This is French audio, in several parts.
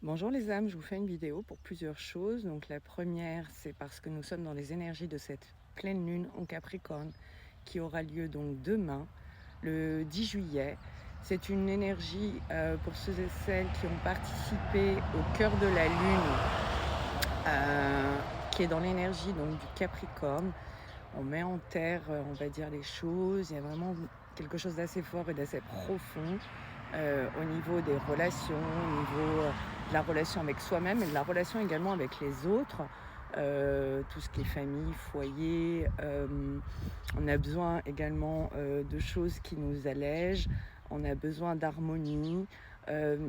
Bonjour les âmes, je vous fais une vidéo pour plusieurs choses. Donc la première, c'est parce que nous sommes dans les énergies de cette pleine lune en Capricorne qui aura lieu donc demain, le 10 juillet. C'est une énergie pour ceux et celles qui ont participé au cœur de la lune, qui est dans l'énergie donc du Capricorne. On met en terre, on va dire, les choses. Il y a vraiment quelque chose d'assez fort et d'assez profond au niveau des relations, au niveau de la relation avec soi-même et de la relation également avec les autres. Tout ce qui est famille, foyer. On a besoin également de choses qui nous allègent. On a besoin d'harmonie.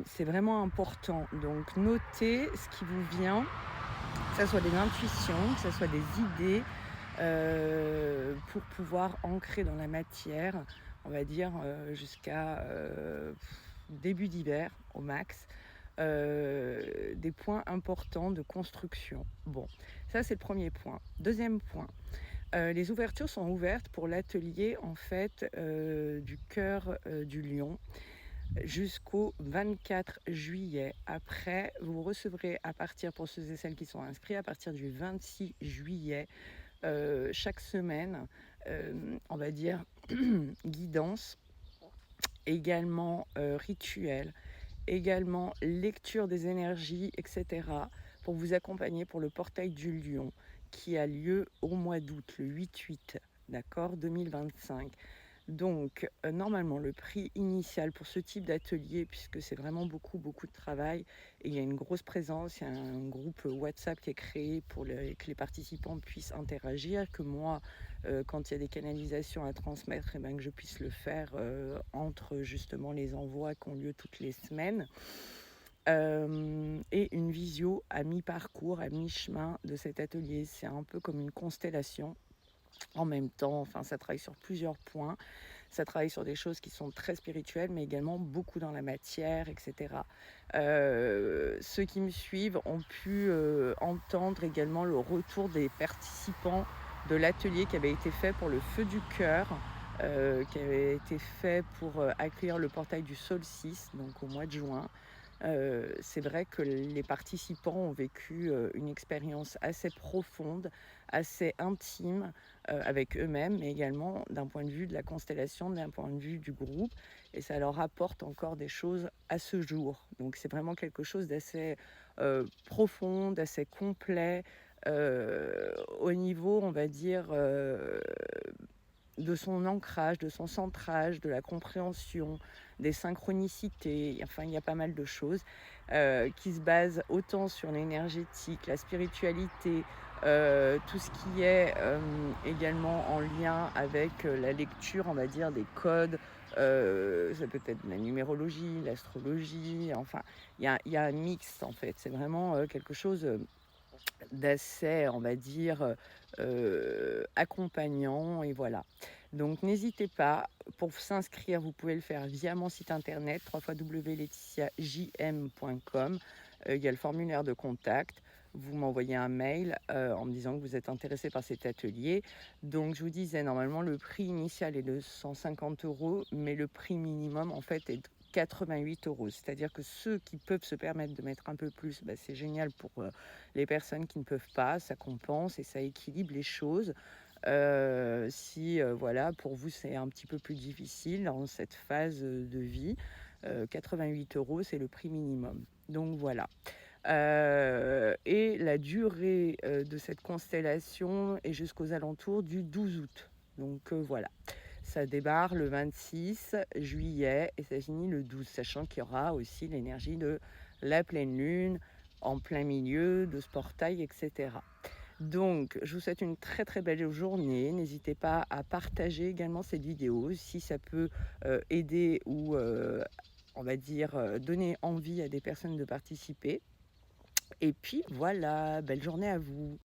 C'est vraiment important. Donc notez ce qui vous vient, que ce soit des intuitions, que ce soit des idées, pour pouvoir ancrer dans la matière, on va dire, jusqu'à début d'hiver au max, des points importants de construction. Bon, ça c'est le premier point. Deuxième point, les ouvertures sont ouvertes pour l'atelier en fait du cœur du lion jusqu'au 24 juillet. Après, vous recevrez à partir, pour ceux et celles qui sont inscrits, à partir du 26 juillet, chaque semaine, on va dire, guidance, également rituel, également lecture des énergies, etc., pour vous accompagner pour le portail du lion qui a lieu au mois d'août, le 8-8, d'accord, 2025. Donc, normalement, le prix initial pour ce type d'atelier, puisque c'est vraiment beaucoup, beaucoup de travail, et il y a une grosse présence, il y a un groupe WhatsApp qui est créé pour que les participants puissent interagir, que moi, quand il y a des canalisations à transmettre, eh ben, que je puisse le faire entre justement les envois qui ont lieu toutes les semaines. Et une visio à mi-parcours, à mi-chemin de cet atelier. C'est un peu comme une constellation en même temps. Enfin, ça travaille sur plusieurs points. Ça travaille sur des choses qui sont très spirituelles, mais également beaucoup dans la matière, etc. Ceux qui me suivent ont pu entendre également le retour des participants de l'atelier qui avait été fait pour le feu du cœur, qui avait été fait pour accueillir le portail du solstice, donc au mois de juin. C'est vrai que les participants ont vécu une expérience assez profonde, assez intime avec eux-mêmes, mais également d'un point de vue de la constellation, d'un point de vue du groupe, et ça leur apporte encore des choses à ce jour. Donc c'est vraiment quelque chose d'assez profond, d'assez complet, au niveau, on va dire, de son ancrage, de son centrage, de la compréhension, des synchronicités. Enfin, il y a pas mal de choses qui se basent autant sur l'énergétique, la spiritualité, tout ce qui est également en lien avec la lecture, on va dire, des codes. Ça peut être la numérologie, l'astrologie. Enfin, il y a un mix, en fait. C'est vraiment quelque chose d'assez, on va dire, accompagnant, et voilà. Donc n'hésitez pas, pour s'inscrire, vous pouvez le faire via mon site internet www.laetitiajm.com. Il y a le formulaire de contact. Vous m'envoyez un mail en me disant que vous êtes intéressé par cet atelier. Donc je vous disais, normalement le prix initial est de 150 €, mais le prix minimum en fait est de 88 €. C'est-à-dire que ceux qui peuvent se permettre de mettre un peu plus, bah, c'est génial pour les personnes qui ne peuvent pas, ça compense et ça équilibre les choses. Si voilà, pour vous c'est un petit peu plus difficile dans cette phase de vie, 88 €, c'est le prix minimum. Donc voilà. Et la durée de cette constellation est jusqu'aux alentours du 12 août. Donc voilà. Ça démarre le 26 juillet et ça finit le 12, sachant qu'il y aura aussi l'énergie de la pleine lune en plein milieu de ce portail, etc. Donc, je vous souhaite une très très belle journée. N'hésitez pas à partager également cette vidéo si ça peut aider ou, on va dire, donner envie à des personnes de participer. Et puis voilà, belle journée à vous.